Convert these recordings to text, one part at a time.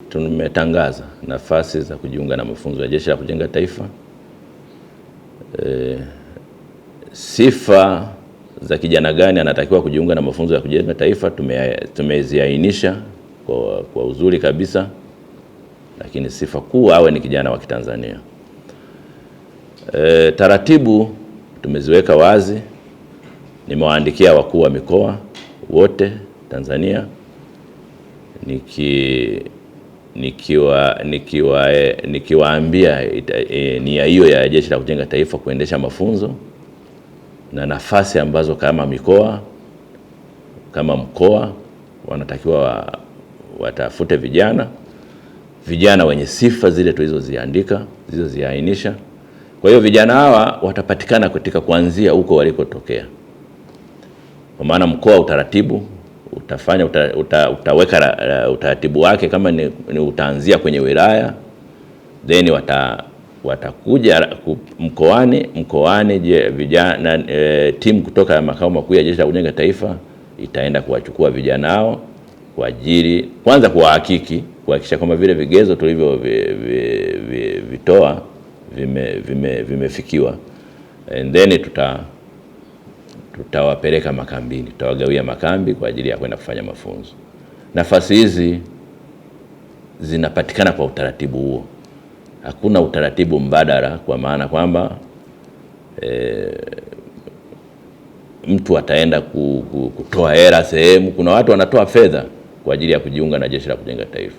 tumetangaza nafasi za kujiunga na mafunzo ya Jeshi la Kujenga Taifa. Sifa za kijana gani anatakiwa kujiunga na mafunzo ya kujenga taifa tumeziainisha kwa uzuri kabisa, lakini sifa kuu awe ni kijana wa Kitanzania. Taratibu tumeziweka wazi, nimewaandikia wakuu wa mikoa wote Tanzania nikiwaambia nia hiyo ya Jeshi la Kujenga Taifa kuendesha mafunzo na nafasi ambazo kama mkoa wanatakiwa watafute vijana wenye sifa zile tulizoziainisha. Kwa hiyo vijana hawa watapatikana katika kuanzia huko walikotokea. Kwa maana mkoa utaratibu utaweka utaratibu wake, kama ni utaanzia kwenye wilaya, then watakuja mkoani vijana timu kutoka makao makuu ya Jeshi la Kujenga Taifa itaenda kuwachukua vijana hao kwa ajili kwanza kuhakikisha kwamba vile vigezo tulivyovitoa vimefikiwa, and then tutawapeleka makambini, tutawagawia makambi kwa ajili ya kwenda kufanya mafunzo. Nafasi hizi zinapatikana kwa utaratibu huo, hakuna utaratibu mbadala, kwa maana kwamba mtu ataenda kutoa hela sehemu. Kuna watu wanatoa fedha kwa ajili ya kujiunga na Jeshi la Kujenga Taifa.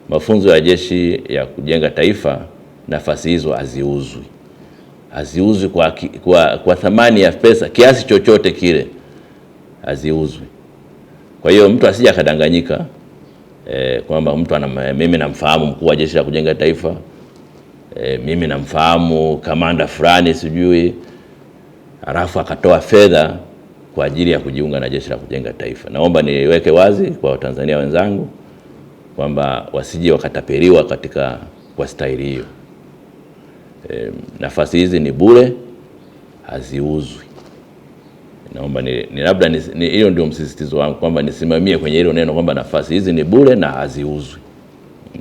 Mafunzo ya Jeshi ya Kujenga Taifa, nafasi hizo haziuzwi kwa thamani ya pesa kiasi chochote kile, haziuzwi. Kwa hiyo mtu asije akadanganyika kwamba mtu mimi namfahamu mkuu wa Jeshi la Kujenga Taifa, mimi namfahamu kamanda fulani sijui, halafu akatoa fedha kwa ajili ya kujiunga na Jeshi la Kujenga Taifa. Naomba niweke wazi kwa Watanzania wenzangu kwamba wasije wakatapeliwa kwa staili hiyo. Nafasi hizi ni bure, haziuzwi. Naomba labda hiyo ndio msisitizo wangu, kwamba nisimamie kwenye hilo neno kwamba nafasi hizi ni bure na haziuzwi.